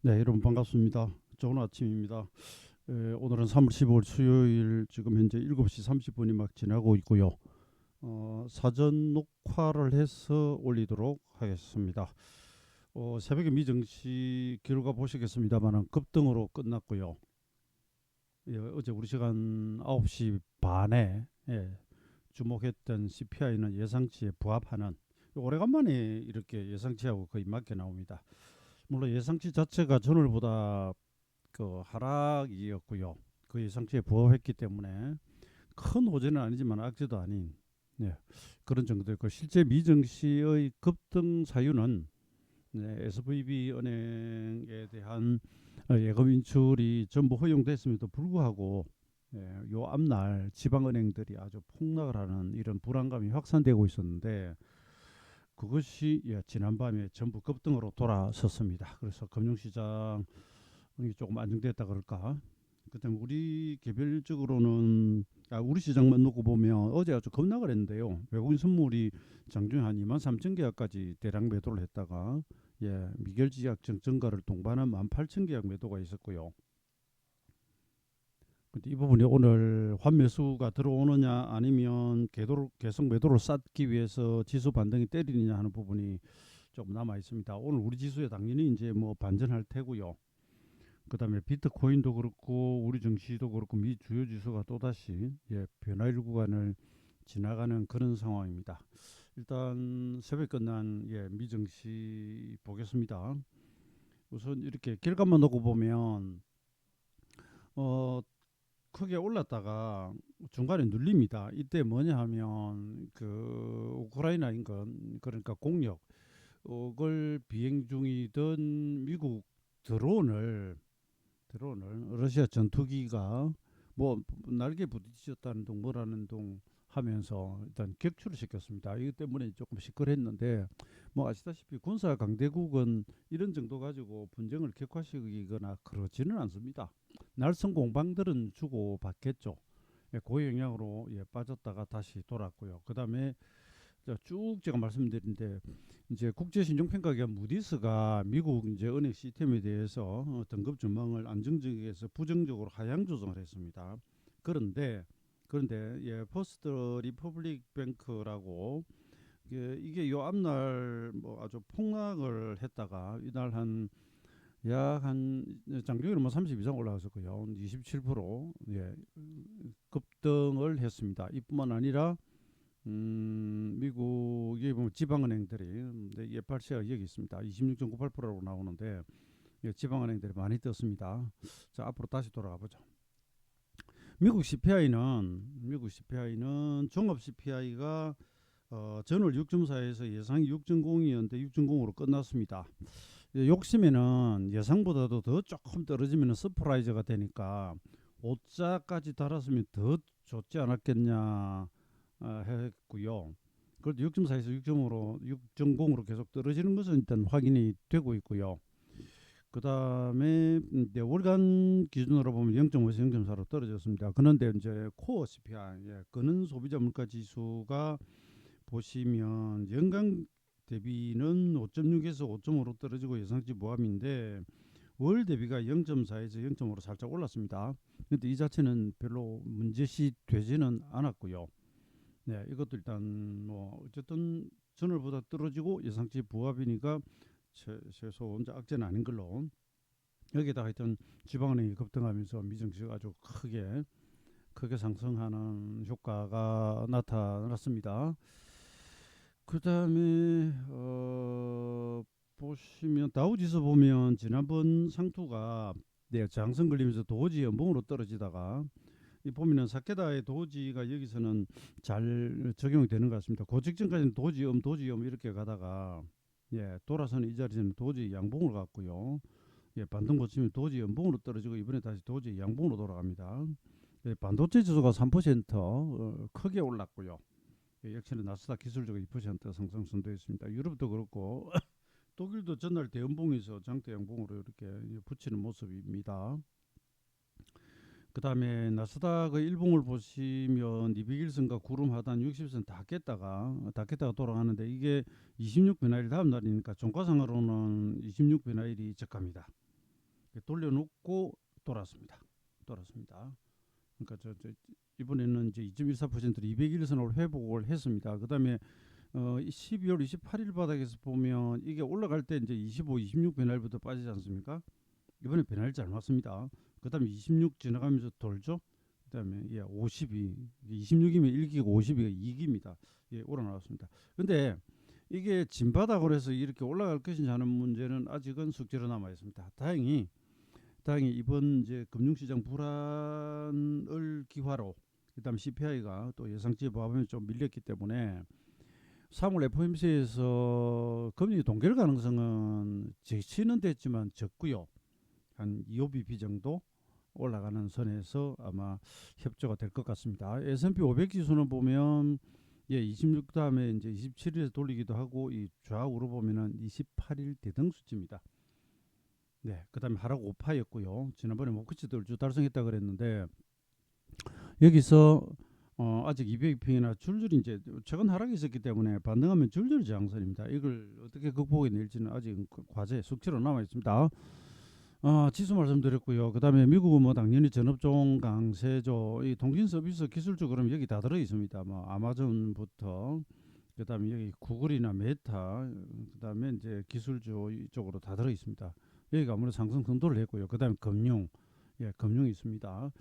네, 여러분 반갑습니다. 좋은 아침입니다. 오늘은 3월 15일 수요일 지금 현재 7시 30분이 막 지나고 있고요. 사전 녹화를 해서 올리도록 하겠습니다. 새벽에 미정시 결과 보시겠습니다만 급등으로 끝났고요. 어제 우리 시간 9시 반에 주목했던 CPI는 예상치에 부합하는 오래간만에 이렇게 예상치하고 거의 맞게 나옵니다. 물론 예상치 자체가 전월보다 그 하락이었고요. 그 예상치에 부합했기 때문에 큰 호재는 아니지만 악재도 아닌 그런 정도였고 실제 미증시의 급등 사유는 SVB 은행에 대한 예금 인출이 전부 허용됐음에도 불구하고 요 앞날 지방은행들이 아주 폭락을 하는 이런 불안감이 확산되고 있었는데 그것이 지난밤에 전부 급등으로 돌아섰습니다. 그래서 금융시장이 조금 안정됐다 그럴까. 그다음에 우리 개별적으로는 우리 시장만 놓고 보면 어제 아주 급락을 했는데요. 외국인 선물이 장중에 한 2만 3천 계약까지 대량 매도를 했다가 미결지약 정가를 동반한 1만 8천 계약 매도가 있었고요. 근데 이 부분이 오늘 환매수가 들어오느냐 아니면 계속 매도를 쌓기 위해서 지수 반등이 때리느냐 하는 부분이 좀 남아 있습니다. 오늘 우리 지수에 당연히 이제 뭐 반전할 테고요. 그다음에 비트코인도 그렇고 우리 증시도 그렇고 미 주요 지수가 또다시 변화일 구간을 지나가는 그런 상황입니다. 일단 새벽 끝난 미 증시 보겠습니다. 우선 이렇게 결과만 놓고 보면 어 크게 올랐다가 중간에 눌립니다. 이때 뭐냐 하면 그 우크라이나 인근 그러니까 공역 을 비행 중이던 미국 드론을 러시아 전투기가 뭐 날개 부딪혔다는 둥 뭐라는 둥 하면서 일단 격추를 시켰습니다. 이것 때문에 조금 시끌했는데 뭐 아시다시피 군사 강대국은 이런 정도 가지고 분쟁을 격화시키거나 그러지는 않습니다. 날선 공방들은 주고 받겠죠. 그 영향으로 빠졌다가 다시 돌았고요. 그다음에 쭉 제가 말씀드린데 이제 국제신용평가기관 무디스가 미국 이제 은행 시스템에 대해서 등급 전망을 안정적에서 부정적으로 하향 조정을 했습니다. 그런데 퍼스트 리퍼블릭 뱅크라고 이게 요 앞날 뭐 아주 폭락을 했다가 이날 한 약 한 장중에는 뭐 30 이상 올라갔었고요. 27% 급등을 했습니다. 이뿐만 아니라 미국에 보면 지방은행들이 예팔시가 여기 있습니다. 26.98%라고 나오는데 지방은행들이 많이 떴습니다. 자 앞으로 다시 돌아가 보죠. 미국 CPI는 종합 CPI가 전월 6.4에서 예상이 6.0이었는데 6.0으로 끝났습니다. 욕심에는 예상보다도 더 조금 떨어지면 서프라이즈가 되니까 5자까지 달았으면 더 좋지 않았겠냐 했고요. 그래도 6.4에서 6.5로 6.0으로 계속 떨어지는 것은 일단 확인이 되고 있고요. 그 다음에 월간 기준으로 보면 0.5에서 0.4로 떨어졌습니다. 그런데 이제 코어 CPI, 그는 소비자 물가 지수가 보시면 연간 대비는 5.6에서 5.5로 떨어지고 예상치 모함인데 월 대비가 0.4에서 0.5로 살짝 올랐습니다. 그런데 이 자체는 별로 문제시 되지는 않았고요. 이것도 일단 뭐 어쨌든 전월보다 떨어지고 예상치 부합이니까 최소 혼자 악재는 아닌 걸로 여기다가 하여튼 지방은행이 급등하면서 미증시가 아주 크게 상승하는 효과가 나타났습니다. 그 다음에 보시면 다우지수 보면 지난번 상투가 장성 걸리면서 도지 연봉으로 떨어지다가 이 보면은 사케다의 도지가 여기서는 잘 적용이 되는 것 같습니다. 그 직전까지는 도지엄 이렇게 가다가 돌아서는 이 자리에는 도지 양봉으로 갔고요. 반등 고치면 도지 연봉으로 떨어지고 이번에 다시 도지 양봉으로 돌아갑니다. 반도체 지수가 3% 크게 올랐고요. 역시나 나스닥 기술적으로 2% 상승 선도했습니다. 유럽도 그렇고 독일도 전날 대연봉에서 장대 양봉으로 이렇게 붙이는 모습입니다. 그 다음에 나스닥의 일봉을 보시면 200일선과 구름 하단 60선 다 깼다가 돌아가는데 이게 26 변화일 다음 날이니까 종가상으로는 26 변화일이 적합니다. 돌려놓고 돌았습니다. 그러니까 이번에는 이제 2.14%를 200일선으로 회복을 했습니다. 그다음에 12월 28일 바닥에서 보면 이게 올라갈 때 이제 25, 26 배날부터 빠지지 않습니까? 이번에 배날 잘 왔습니다. 그다음에 26 지나가면서 돌죠. 그다음에 52, 26이면 1기고 52가 2기입니다. 올라나왔습니다. 근데 이게 진바닥으로 해서 이렇게 올라갈 것인지 하는 문제는 아직은 숙제로 남아 있습니다. 다행히 이번 이제 금융시장 불안을 기화로 그다음 CPI가 또 예상치에 부합하면 좀 밀렸기 때문에 3월 FOMC에서 금리 동결 가능성은 제치는 됐지만 적고요. 한 2-5bp 정도 올라가는 선에서 아마 협조가 될 것 같습니다. S&P 500 지수는 보면 26 다음에 이제 27일에 돌리기도 하고 이 좌우로 보면은 28일 대등수치입니다. 네, 그다음에 하락 5파였고요. 지난번에 목표치도 주 달성했다 그랬는데 여기서 아직 200평이나 줄줄이 이제 최근 하락이 있었기 때문에 반등하면 줄줄이 장선입니다. 이걸 어떻게 극복해낼지는 아직 과제 숙제로 남아 있습니다. 지수 말씀드렸고요. 그다음에 미국은 뭐 당연히 전업종 강세죠. 이 통신 서비스 기술적으로 여기 다 들어 있습니다. 뭐 아마존부터 그다음에 여기 구글이나 메타, 그다음에 이제 기술주 이쪽으로 다 들어 있습니다. 여기가 아무래도 상승 선도를 했고요. 그다음에 금융, 금융이 있습니다.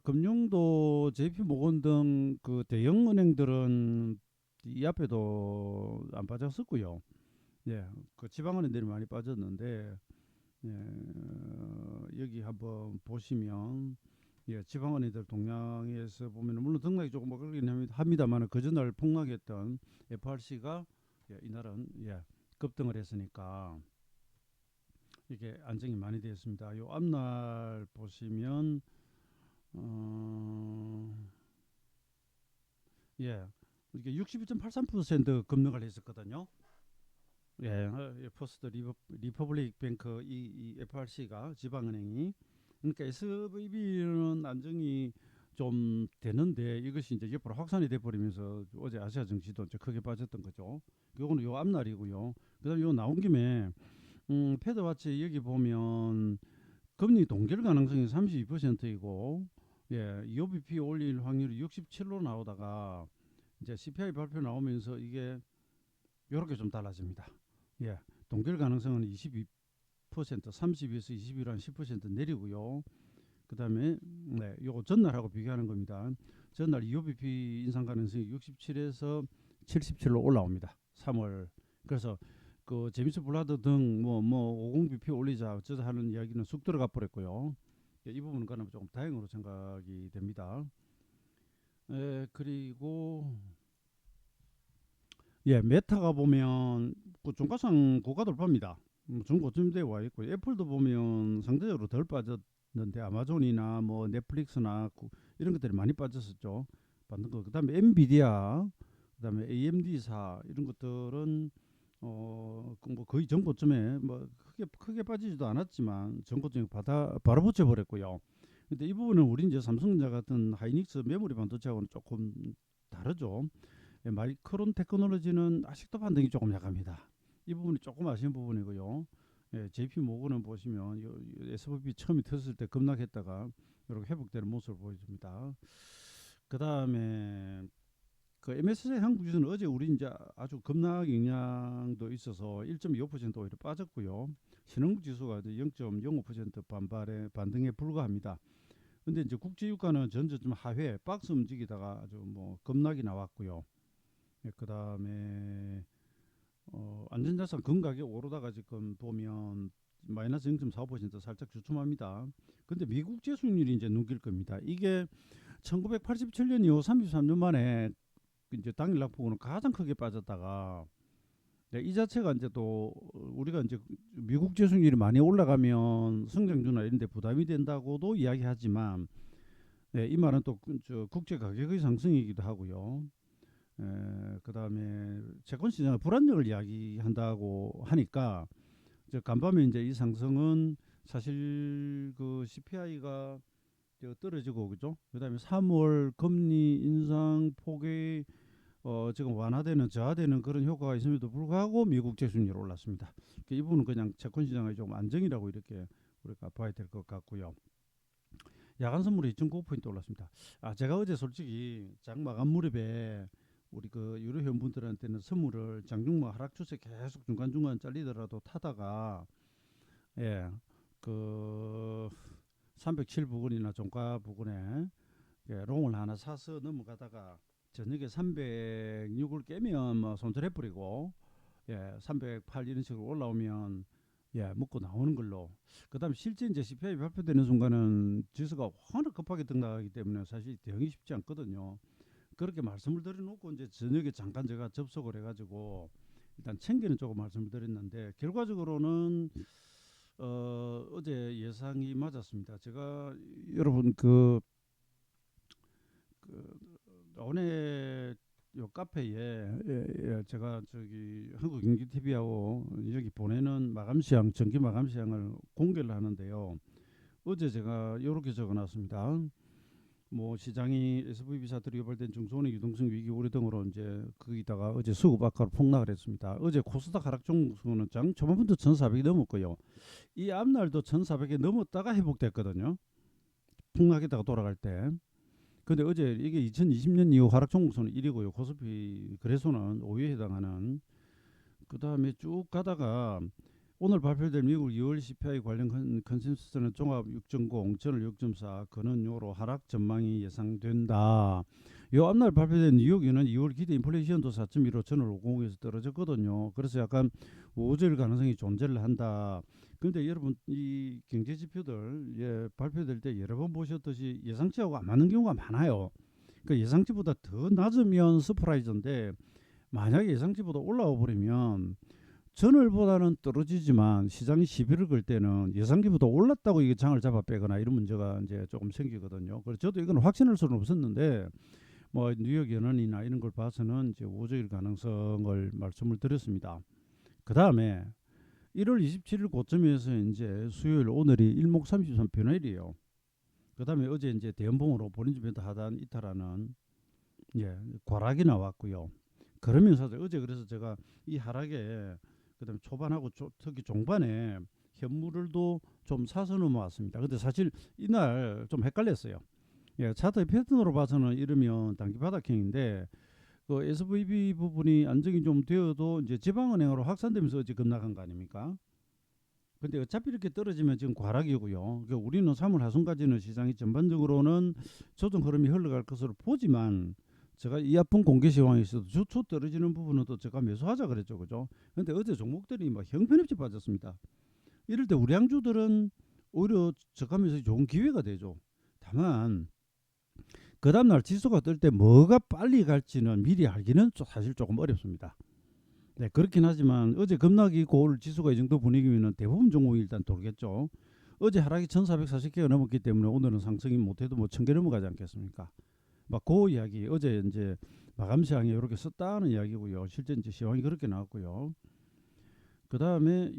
금융도 JP 모건 등 그 대형 은행들은 이 앞에도 안 빠졌었고요. 그 지방은행들이 많이 빠졌는데 여기 한번 보시면 지방은행들 동향에서 보면 물론 등락이 조금 오르긴 합니다만 그 전날 폭락했던 FRC가 이날은 급등을 했으니까 이게 안정이 많이 되었습니다. 요 앞날 보시면 이게 62.83% 급락을 했었거든요. 퍼스트 리퍼블릭 뱅크 이 FRC가 지방은행이 그러니까 SVB는 안정이 좀 되는데 이것이 이제 옆으로 확산이 돼 버리면서 어제 아시아 증시도 이제 크게 빠졌던 거죠. 요거는 요 앞날이고요. 그다음에 요 나온 김에 패드와치 여기 보면 금리 동결 가능성이 32%이고 2OBP 올릴 확률이 67로 나오다가 이제 CPI 발표 나오면서 이게 요렇게 좀 달라집니다. 동결 가능성은 22%, 30에서 21한 10% 내리고요. 그다음에 요거 전날하고 비교하는 겁니다. 전날 EOBP 인상 가능성이 67에서 77로 올라옵니다. 3월. 그래서 그 제임스 블라드 등 뭐 50bp 올리자 어쩌자 하는 이야기는 쑥 들어가 버렸고요. 이 부분은 그나마 조금 다행으로 생각이 됩니다. 그리고 메타가 보면 그 종가상 고가 돌파입니다. 중고점대에 와 있고 애플도 보면 상대적으로 덜 빠졌는데 아마존이나 뭐 넷플릭스나 이런 것들이 많이 빠졌었죠. 받는 거. 그다음에 엔비디아, 그다음에 AMD사 이런 것들은 뭐 거의 정고점에 뭐 크게 빠지지도 않았지만 정고점에 바로 붙여 버렸고요. 근데 이 부분은 우리 이제 삼성전자 같은 하이닉스 메모리 반도체하고는 조금 다르죠. 마이크론 테크놀로지는 아직도 반등이 조금 약합니다. 이 부분이 조금 아쉬운 부분이고요. JP 모건은 보시면 SVB 처음에 터졌을 때 급락했다가 이렇게 회복되는 모습을 보여줍니다. 그 다음에 그 MSCI 한국 지수는 어제 우리 이제 아주 급락 영향도 있어서 1.25% 오히려 빠졌고요. 신흥국 지수가 0.05% 반등에 불과합니다. 근데 이제 국제유가는 전저점 하회 박스 움직이다가 아주 뭐 급락이 나왔고요. 그 다음에 안전자산 금가격 오르다가 지금 보면 마이너스 0.45% 살짝 주춤합니다. 근데 미국 재수익률이 이제 눈길 겁니다. 이게 1987년 이후 33년 만에 이제 당일 낙폭으로 가장 크게 빠졌다가 이 자체가 이제 또 우리가 이제 미국 재수익률이 많이 올라가면 성장주나 이런 데 부담이 된다고도 이야기하지만 이 말은 또 국제 가격의 상승이기도 하고요. 그 다음에 채권 시장의 불안정을 이야기한다고 하니까 간밤에 이제 이 상승은 사실 그 CPI가 떨어지고 그죠? 그다음에 3월 금리 인상 폭이 지금 완화되는 저하되는 그런 효과가 있음에도 불구하고 미국 재수익률이 올랐습니다. 이 부분은 그냥 채권 시장의 좀 안정이라고 이렇게 그러니까 봐야 될 것 같고요. 야간 선물이 2.9% 올랐습니다. 제가 어제 솔직히 장 마감 무렵에 우리 그 유료 회원분들한테는 선물을 장중모 하락 추세 계속 중간중간 잘리더라도 타다가 예, 그 307 부근이나 종가 부근에 롱을 하나 사서 넘어가다가 저녁에 306을 깨면 뭐 손절해버리고 308 이런 식으로 올라오면 먹고 나오는 걸로. 그다음 실제 이제 CPI 발표되는 순간은 지수가 워낙 급하게 등락하기 때문에 사실 대응이 쉽지 않거든요. 그렇게 말씀을 드려놓고 이제 저녁에 잠깐 제가 접속을 해가지고 일단 챙기는 조금 말씀을 드렸는데 결과적으로는 어제 예상이 맞았습니다. 제가 여러분 오늘 요 카페에 제가 저기 한국경제TV하고 여기 보내는 마감 시황, 정기 마감 시황을 공개를 하는데요. 어제 제가 이렇게 적어놨습니다. 뭐 시장이 SVB 사태로 유발된 중소은행 유동성 위기 우려 등으로 이제 거기다가 어제 수급 악화로 폭락을 했습니다. 어제 코스닥 하락 종수는 장 초반부터 1,400이 넘었고요. 이 앞날도 1,400이 넘었다가 회복됐거든요. 폭락했다가 돌아갈 때. 근데 어제 이게 2020년 이후 하락 종목선은 1위고요. 코스피 거래소는 5위에 해당하는. 그 다음에 쭉 가다가 오늘 발표될 미국 2월 CPI 관련 컨센서스는 종합 6.0, 전월 6.4, 그는 요로 하락 전망이 예상된다. 요 앞날 발표된 뉴욕에는 2월 기대 인플레이션도 4.15, 전월 5.0에서 떨어졌거든요. 그래서 약간 우호적 가능성이 존재를 한다. 근데 여러분 이 경제 지표들 발표될 때 여러 번 보셨듯이 예상치하고 안 맞는 경우가 많아요. 그 예상치보다 더 낮으면 서프라이즈인데 만약에 예상치보다 올라와 버리면 전월보다는 떨어지지만 시장이 시비를 걸 때는 예상치보다 올랐다고 이게 장을 잡아 빼거나 이런 문제가 이제 조금 생기거든요. 그래서 저도 이건 확신할 수는 없었는데 뭐 뉴욕 연원이나 이런 걸 봐서는 이제 우호적일 가능성을 말씀을 드렸습니다. 그 다음에 1월 27일 고점에서 이제 수요일 오늘이 일목33 변화일이에요. 그 다음에 어제 이제 대연봉으로 본인주 벤트 하단 이탈하는 과락이 나왔고요. 그러면서 어제 그래서 제가 이 하락에 그다음에 초반하고 특히 종반에 현물을도 좀 사서 넘어왔습니다. 근데 사실 이날 좀 헷갈렸어요. 차트의 패턴으로 봐서는 이러면 단기 바닥형인데 그 SVB 부분이 안정이 좀 되어도 이제 지방은행으로 확산되면서 어제 급락한 거 아닙니까? 근데 어차피 이렇게 떨어지면 지금 과락이고요. 그러니까 우리는 3월 하순까지는 시장이 전반적으로는 조정 흐름이 흘러갈 것으로 보지만 제가 이 아픈 공개 시황에서도 주초 떨어지는 부분은 또 제가 매수하자 그랬죠, 그죠? 근데 어제 종목들이 막 형편없이 빠졌습니다. 이럴 때 우량주들은 오히려 저가면서 좋은 기회가 되죠. 다만 그 다음날 지수가 뜰 때 뭐가 빨리 갈지는 미리 알기는 사실 조금 어렵습니다. 네, 그렇긴 하지만 어제 급락이 고올 지수가 이 정도 분위기면 대부분 종목이 일단 돌겠죠. 어제 하락이 1,440개가 넘었기 때문에 오늘은 상승이 못해도 뭐 1,000개 넘어가지 않겠습니까? 막 그 이야기 어제 이제 마감 시황에 이렇게 썼다는 이야기고요. 실제 이제 시황이 그렇게 나왔고요. 그 다음에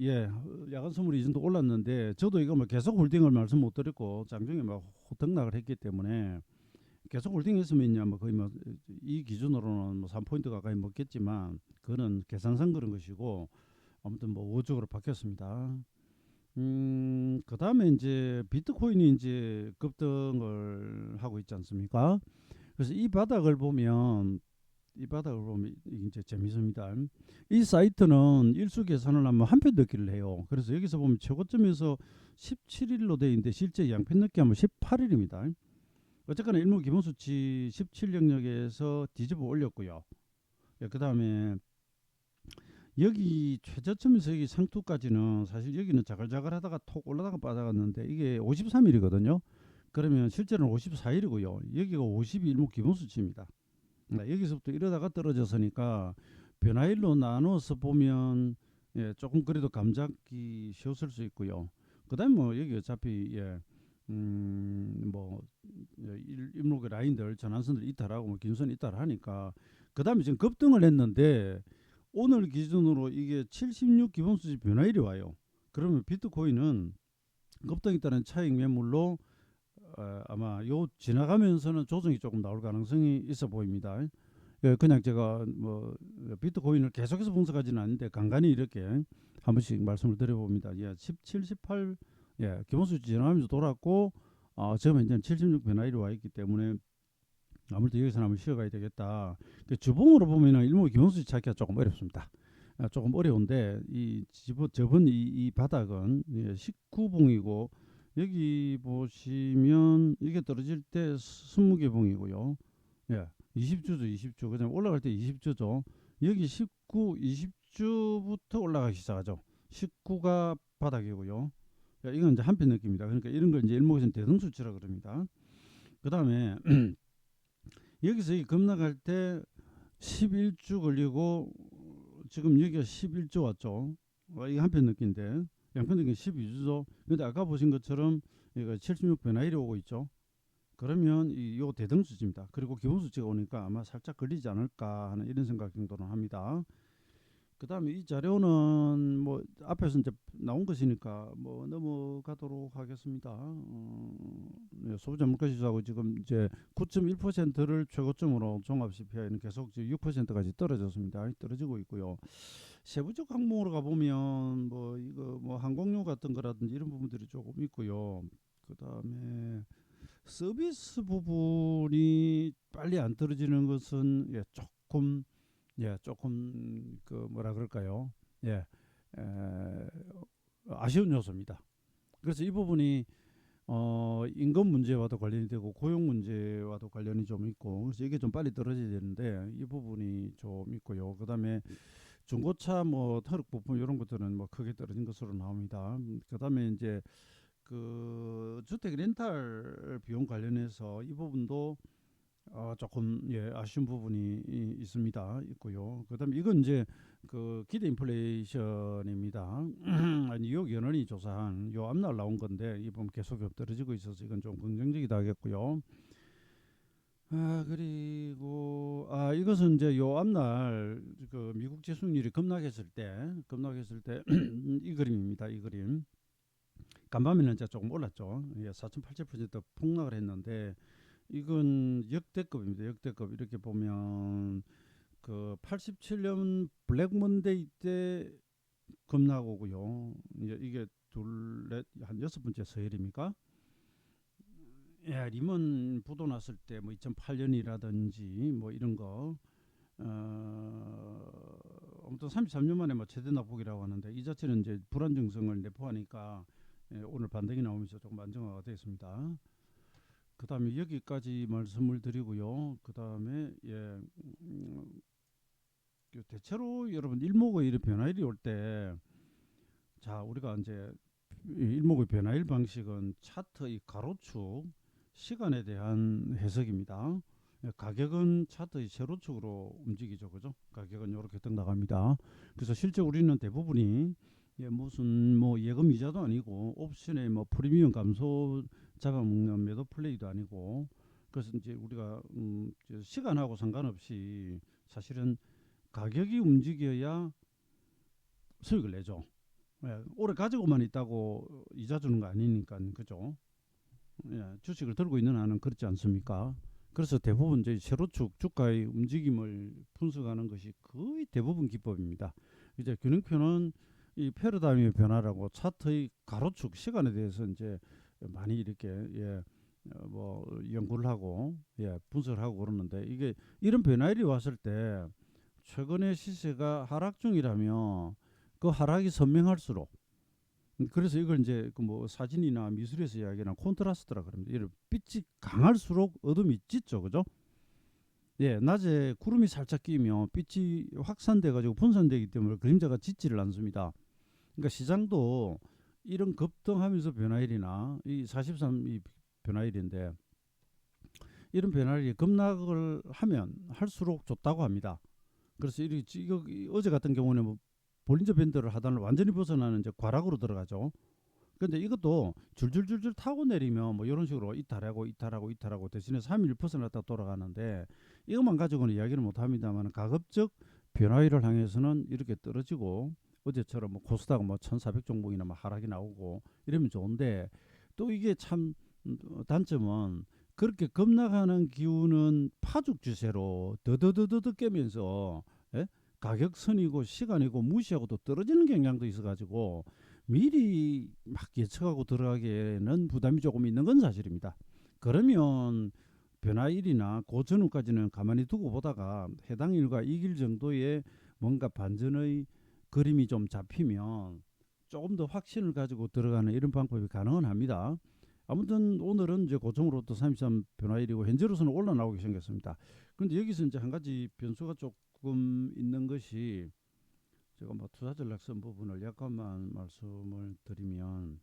야간 선물이 이 정도 올랐는데 저도 이거 뭐 계속 홀딩을 말씀 못 드렸고 장중에 막 호등락을 했기 때문에 계속 홀딩했으면요 뭐 거의 뭐 이 기준으로는 뭐 3포인트 가까이 먹겠지만 그거는 계산상 그런 것이고 아무튼 뭐 우호적으로 바뀌었습니다. 그 다음에 이제 비트코인이 이제 급등을 하고 있지 않습니까? 그래서 이 바닥을 보면 이제 재밌습니다. 이 사이트는 일수 계산을 하면 한편 넣기를 해요. 그래서 여기서 보면 최고점에서 17일로 돼 있는데 실제 양편 넣기 하면 18일입니다. 어쨌거나 일목 기본수치 17 영역에서 뒤집어 올렸고요. 그 다음에 여기 최저점에서 여기 상투까지는 사실 여기는 자글자글하다가 톡 올라다가 빠져갔는데 이게 53일이거든요. 그러면 실제로는 54일이고요. 여기가 51목 기본수치입니다. 여기서부터 이러다가 떨어졌으니까 변화일로 나눠서 보면 조금 그래도 감잡기 쉬웠을 수 있고요. 그다음 뭐 여기 어차피 뭐 일목의 라인들 전환선들 이탈하고 뭐 긴선 이탈하니까 그다음에 지금 급등을 했는데 오늘 기준으로 이게 76 기본수치 변화일이 와요. 그러면 비트코인은 급등에 따른 차익 매물로 아마 요 지나가면서는 조정이 조금 나올 가능성이 있어 보입니다. 그냥 제가 뭐 비트코인을 계속해서 분석하지는 않는데 간간히 이렇게 한 번씩 말씀을 드려봅니다. 17, 18 예, 기본수치 지나가면서 돌았고 지금 이제 76 변화일이 와 있기 때문에 아무래도 여기서 한번 쉬어가야 되겠다. 주봉으로 보면은 일목 기본수치 찾기가 조금 어렵습니다. 조금 어려운데 저번 이 바닥은 19봉이고 여기 보시면 이게 떨어질 때 20개 봉이고요. 예, 20주죠, 20주. 그다음 올라갈 때 20주죠. 여기 19, 20주부터 올라가기 시작하죠. 19가 바닥이고요. 이건 이제 한편 느낌입니다. 그러니까 이런 걸 이제 일목에서는 대등수치라 그럽니다. 그다음에 여기서 이 급락할 때 11주 걸리고 지금 여기가 11주 왔죠. 이게 한편 느낌인데 양편 느낌 12주죠. 근데 아까 보신 것처럼 이거 76 변화일이 오고 있죠. 그러면 요 대등수치입니다. 그리고 기본수치가 오니까 아마 살짝 걸리지 않을까 하는 이런 생각 정도는 합니다. 그 다음에 이 자료는 뭐 앞에서 이제 나온 것이니까 뭐 넘어가도록 하겠습니다. 네, 소비자 물가지수하고 지금 이제 9.1%를 최고점으로 종합 CPI는 계속 6%까지 떨어졌습니다. 떨어지고 있고요. 세부적 항목으로 가보면 뭐 이거 뭐 항공료 같은 거라든지 이런 부분들이 조금 있고요. 그 다음에 서비스 부분이 빨리 안 떨어지는 것은 조금 그 뭐라 그럴까요? 예, 에, 아쉬운 요소입니다. 그래서 이 부분이 임금 문제와도 관련이 되고 고용 문제와도 관련이 좀 있고 그래서 이게 좀 빨리 떨어져야 되는데 이 부분이 좀 있고요. 그다음에 중고차 뭐 트럭 부품 이런 것들은 뭐 크게 떨어진 것으로 나옵니다. 그다음에 이제 그 주택 렌탈 비용 관련해서 이 부분도 조금 아쉬운 부분이 있습니다. 있고요. 그다음에 이건 이제 그 기대 인플레이션입니다. 뉴욕 연원이 조사한 요 앞날 나온 건데 이 부분 계속 떨어지고 있어서 이건 좀 긍정적이다 하겠고요. 그리고 이것은 이제 요 앞날 그 미국 지수율이 급락했을 때 이 그림입니다. 이 그림. 간밤에는 이제 조금 올랐죠. 4.87% 폭락을 했는데 이건 역대급입니다. 역대급. 이렇게 보면 그 87년 블랙 먼데이 때 급락 오고요. 이게 한 여섯 번째 서열입니까? 예, 리먼 부도 났을 때 뭐 2008년이라든지 뭐 이런 거 아무튼 33년 만에 뭐 최대 낙폭이라고 하는데 이 자체는 이제 불안 증성을 내포하니까 오늘 반등이 나오면서 조금 안정화가 되었습니다. 그 다음에 여기까지 말씀을 드리고요. 그 다음에 대체로 여러분 일목의 이런 변화일이 올 때 자 우리가 이제 일목의 변화일 방식은 차트의 가로축 시간에 대한 해석입니다. 가격은 차트의 세로축으로 움직이죠, 그죠? 가격은 이렇게 딱 나갑니다. 그래서 실제 우리는 대부분이 무슨 뭐 예금 이자도 아니고 옵션에 뭐 프리미엄 감소 잡아먹는 매도 플레이도 아니고 그래서 이제 우리가 시간하고 상관없이 사실은 가격이 움직여야 수익을 내죠. 오래 가지고만 있다고 이자 주는 거 아니니까 그죠? 주식을 들고 있는 한은 그렇지 않습니까? 그래서 대부분 이제 세로축 주가의 움직임을 분석하는 것이 거의 대부분 기법입니다. 이제 균형표는 이 패러다임의 변화라고 차트의 가로축 시간에 대해서 이제 많이 이렇게 뭐 연구를 하고 분석을 하고 그러는데 이게 이런 변화일이 왔을 때 최근에 시세가 하락 중이라면 그 하락이 선명할수록 그래서 이걸 이제 그 뭐 사진이나 미술에서 이야기하는 콘트라스트라 그럽니다. 이를 빛이 강할수록 어둠이 짙죠, 그죠? 낮에 구름이 살짝 끼면 빛이 확산돼 가지고 분산되기 때문에 그림자가 짙지를 않습니다. 그러니까 시장도 이런 급등하면서 변화일이나 이 43 이 변화일인데 이런 변화일이 급락을 하면 할수록 좋다고 합니다. 그래서 이거 어제 같은 경우는 뭐 볼린저 밴드를 하단을 완전히 벗어나는 이제 과락으로 들어가죠. 근데 이것도 줄줄줄줄 타고 내리면 뭐 이런 식으로 이탈하고 대신에 3일 벗어났다 돌아가는데 이것만 가지고는 이야기를 못 합니다만 가급적 변화일을 향해서는 이렇게 떨어지고 어제처럼 뭐 코스닥 뭐 1,400 종목이나 뭐 하락이 나오고 이러면 좋은데 또 이게 참 단점은 그렇게 급락하는 기운은 파죽 주세로 더더더더 깨면서 가격선이고 시간이고 무시하고 또 떨어지는 경향도 있어가지고 미리 막 예측하고 들어가기에는 부담이 조금 있는 건 사실입니다. 그러면 변화일이나 그 전후까지는 가만히 두고 보다가 해당 일과 이길 정도의 뭔가 반전의 그림이 좀 잡히면 조금 더 확신을 가지고 들어가는 이런 방법이 가능은 합니다. 아무튼 오늘은 이제 고점으로부터 33 변화일이고 현재로서는 올라나오기 생겼습니다. 그런데 여기서 이제 한 가지 변수가 조금 있는 것이 제가 뭐 투자 전략선 부분을 약간만 말씀을 드리면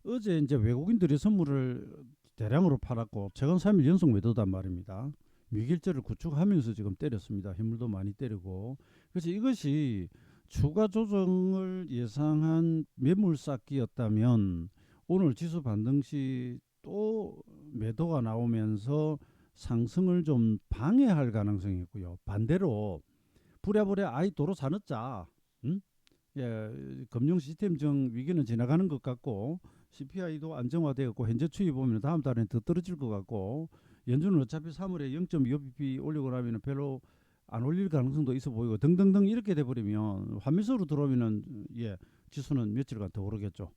어제 이제 외국인들이 선물을 대량으로 팔았고 최근 3일 연속 매도단 말입니다. 미길제를 구축하면서 지금 때렸습니다. 현물도 많이 때리고 그래서 이것이 추가 조정을 예상한 매물 쌓기였다면 오늘 지수 반등 시 또 매도가 나오면서 상승을 좀 방해할 가능성이 있고요. 반대로 부랴부랴 아이 도로 사놓자. 응? 예, 금융 시스템적 위기는 지나가는 것 같고 CPI도 안정화되었고 현재 추이 보면 다음 달에는 더 떨어질 것 같고 연준은 어차피 3월에 0.25bp 올리고 나면 별로 안 올릴 가능성도 있어 보이고 등등등 이렇게 돼버리면 환매수로 들어오면은 예 지수는 며칠간 더 오르겠죠.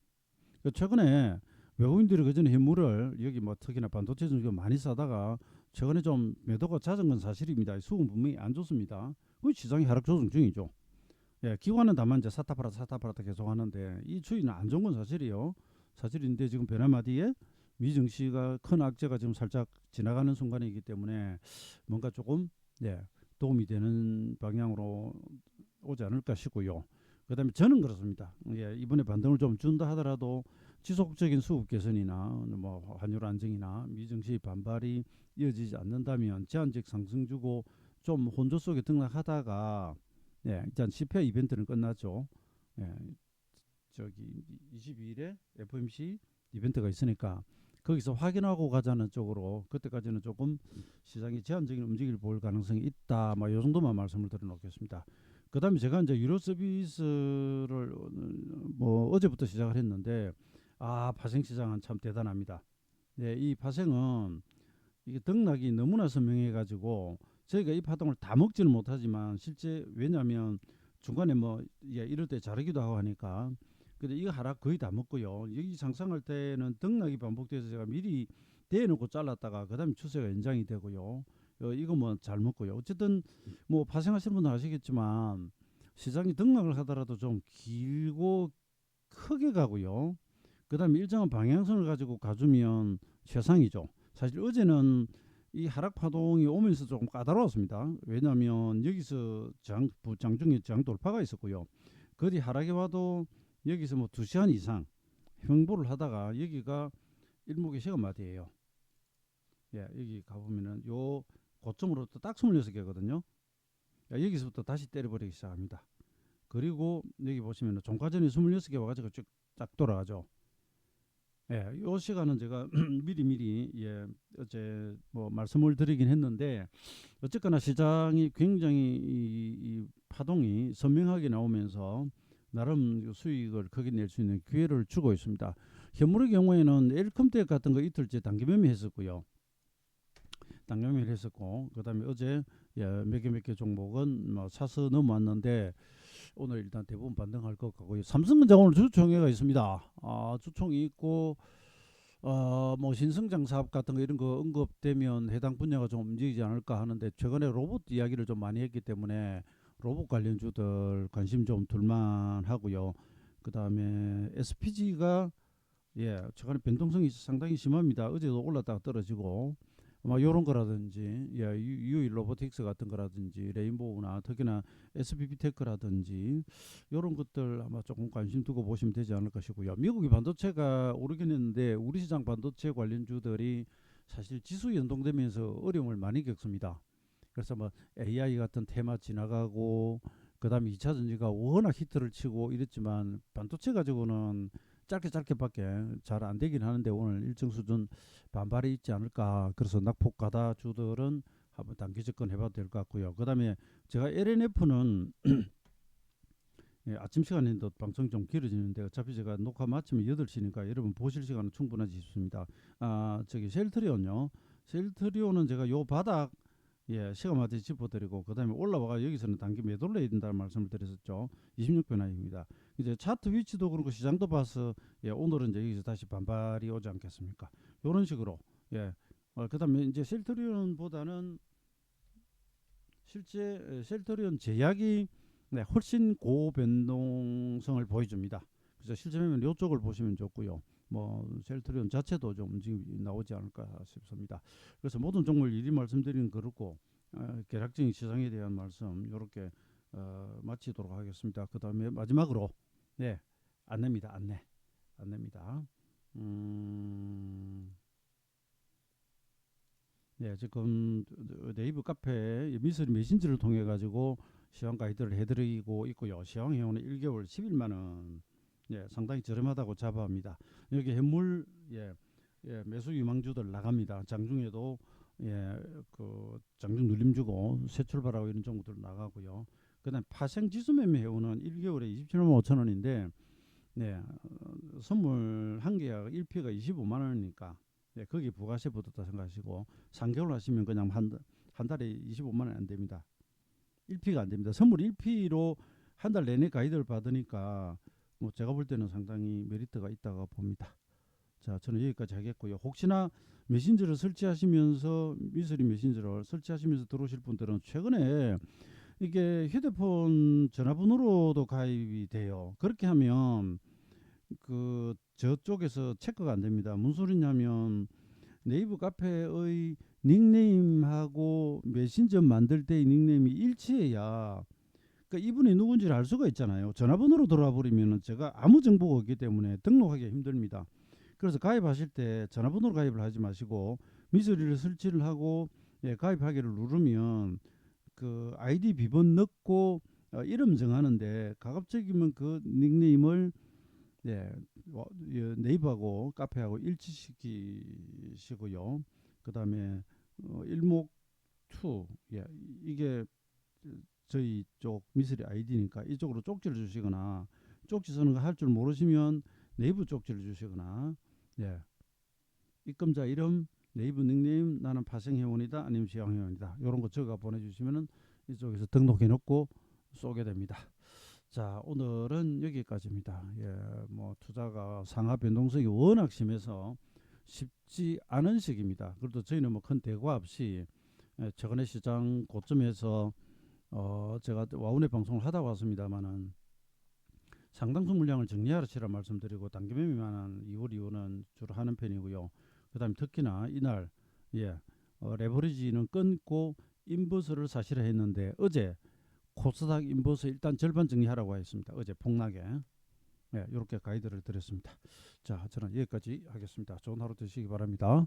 최근에 외국인들이 그전에 현물을 여기 뭐 특히나 반도체 좀 많이 사다가 최근에 좀 매도가 잦은 건 사실입니다. 수급은 분명히 안 좋습니다. 그 시장이 하락 조정 중이죠. 예, 기관은 다만 이제 사타파라 계속 하는데 이 추이는 안 좋은 건 사실이요. 사실인데 지금 변화마 뒤에 미증시가 큰 악재가 지금 살짝 지나가는 순간이기 때문에 뭔가 조금 예, 도움이 되는 방향으로 오지 않을까 싶고요. 그다음에 저는 그렇습니다. 예, 이번에 반등을 좀 준다 하더라도 지속적인 수급 개선이나 뭐 환율 안정이나 미증시 반발이 이어지지 않는다면 제한적 상승 주고 좀 혼조 속에 등락하다가 예, 일단 CPI 이벤트는 끝났죠. 예, 저기 22일에 FOMC 이벤트가 있으니까 거기서 확인하고 가자는 쪽으로 그때까지는 조금 시장이 제한적인 움직임을 볼 가능성이 있다. 뭐이 정도만 말씀을 드려놓겠습니다. 그다음에 제가 이제 유료 서비스를 뭐 어제부터 시작을 했는데 파생 시장은 참 대단합니다. 네, 이 파생은 이게 등락이 너무나 선명해가지고 저희가 이 파동을 다 먹지는 못하지만 실제 왜냐하면 중간에 뭐 예, 이럴 때 자르기도 하고 하니까 근데 이거 하락 거의 다 먹고요. 여기 상승할 때는 등락이 반복돼서 제가 미리 대놓고 잘랐다가 그다음에 추세가 연장이 되고요. 이거 뭐 잘 먹고요. 어쨌든 뭐 파생하시는 분들 아시겠지만 시장이 등락을 하더라도 좀 길고 크게 가고요. 그다음에 일정한 방향성을 가지고 가주면 최상이죠. 사실 어제는 이 하락 파동이 오면서 조금 까다로웠습니다. 왜냐하면 여기서 장중에 장 돌파가 있었고요. 거리 하락이 와도 여기서 뭐 2시간 이상 횡보를 하다가 여기가 일목의 시간마디예요. 예, 여기 가보면은 요 고점으로부터 딱 26개거든요. 여기서부터 다시 때려버리기 시작합니다. 그리고 여기 보시면은 종가전이 26개 와가지고 쭉 쫙 돌아가죠. 예, 요 시간은 제가 미리 예, 어제 뭐 말씀을 드리긴 했는데 어쨌거나 시장이 굉장히 이 파동이 선명하게 나오면서 나름 수익을 크게 낼 수 있는 기회를 주고 있습니다. 현물의 경우에는 엘컴텍 같은 거 이틀째 단기 매매했었고요. 단기 매매를 했었고 그다음에 어제 예, 몇 개 종목은 뭐 사서 넘어왔는데 오늘 일단 대부분 반등할 것 같고요. 삼성전자 오늘 주총회가 있습니다. 주총이 있고 뭐 신성장 사업 같은 거 이런 거 언급되면 해당 분야가 좀 움직이지 않을까 하는데 최근에 로봇 이야기를 좀 많이 했기 때문에 로봇 관련주들 관심 좀 둘만하고요. 그 다음에 SPG가 예 최근에 변동성이 상당히 심합니다. 어제도 올랐다가 떨어지고 뭐 요런 거라든지 예, 유일 로보틱스 같은 거라든지 레인보우나 특히나 SPP 테크라든지 요런 것들 아마 조금 관심 두고 보시면 되지 않을까 싶고요. 미국의 반도체가 오르긴 했는데 우리 시장 반도체 관련주들이 사실 지수 연동되면서 어려움을 많이 겪습니다. 그래서 뭐 AI 같은 테마 지나가고 그다음에 2차 전지가 워낙 히트를 치고 이랬지만 반도체 가지고는 짧게밖에 잘 안 되긴 하는데 오늘 일정 수준 반발이 있지 않을까. 그래서 낙폭 가다주들은 한번 단기 접근해봐도 될 것 같고요. 그다음에 제가 LNF는 예, 아침 시간인데 방송 좀 길어지는데 어차피 제가 녹화 마치면 8시니까 여러분 보실 시간은 충분하지 싶습니다. 저기 셀트리온요. 셀트리온은 제가 요 바닥 예, 시간마다 짚어드리고 그다음에 올라와가 여기서는 단기 매도를 해야 된다는 말씀을 드렸었죠. 26변화입니다. 이제 차트 위치도 그렇고 시장도 봐서 예, 오늘은 이제 여기서 다시 반발이 오지 않겠습니까? 이런 식으로 예. 그다음에 이제 셀트리온보다는 실제 셀트리온 제약이 네, 훨씬 고변동성을 보여줍니다. 그래서 실제 매매는 이쪽을 보시면 좋고요. 뭐 셀트리온 자체도 좀 움직임이 나오지 않을까 싶습니다. 그래서 모든 종목을 일이 말씀드리는 그렇고 계략적인 시장에 대한 말씀 이렇게 마치도록 하겠습니다. 그 다음에 마지막으로 네, 안내입니다. 안내입니다. 네, 지금 네이버 카페 미스리 메신저를 통해 가지고 시황 가이드를 해드리고 있고요. 시황 회원은 1개월 11만 원. 예, 상당히 저렴하다고 자부합니다. 여기 해물 매수 유망주들 나갑니다. 장중에도 그 장중 눌림 주고 새 출발하고 이런 종목들 나가고요. 그다음 파생 지수 매매 회원은 1개월에 27만 5천 원인데 선물 한 개가 1피가 25만 원이니까 거기 부가세 붙었다 생각하시고 3개월 하시면 그냥 한 달에 25만 원 안 됩니다. 1피가 안 됩니다. 선물 1피로 한 달 내내 가이드를 받으니까 뭐 제가 볼 때는 상당히 메리트가 있다고 봅니다. 자, 저는 여기까지 하겠고요. 혹시나 메신저를 설치하시면서 미스리 메신저를 설치하시면서 들어오실 분들은 최근에 이게 휴대폰 전화번호로도 가입이 돼요. 그렇게 하면 그 저쪽에서 체크가 안 됩니다. 무슨 소리냐면 네이버 카페의 닉네임하고 메신저 만들 때의 닉네임이 일치해야 그러니까 이분이 누군지를 알 수가 있잖아요. 전화번호로 들어와 버리면 제가 아무 정보가 없기 때문에 등록하기 힘듭니다. 그래서 가입하실 때 전화번호로 가입을 하지 마시고 미스리를 설치를 하고 가입하기를 누르면 그 아이디 비번 넣고 이름 정하는데 가급적이면 그 닉네임을 네이버하고 카페하고 일치시키시고요. 그 다음에 일목2 이게 저희 쪽 미스리 아이디니까 이쪽으로 쪽지를 주시거나 쪽지 쓰는 거 할 줄 모르시면 네이버 쪽지를 주시거나 입금자 이름 네이버 닉네임 나는 파생회원이다 아니면 시황회원이다 이런 거 적어 보내주시면 이쪽에서 등록해 놓고 쏘게 됩니다. 자, 오늘은 여기까지입니다. 뭐 투자가 상하 변동성이 워낙 심해서 쉽지 않은 시기입니다. 그래도 저희는 뭐 큰 대과 없이 최근에 시장 고점에서 제가 와운의 방송을 하다 왔습니다만은 상당수 물량을 정리하라 치라 말씀드리고 단기 매매만한 2월 이후는 주로 하는 편이고요. 그다음에 특히나 이날 레버리지는 끊고 인버스를 사실화 했는데 어제 코스닥 인버스 일단 절반 정리하라고 했습니다. 어제 폭락에 이렇게 가이드를 드렸습니다. 자, 저는 여기까지 하겠습니다. 좋은 하루 되시기 바랍니다.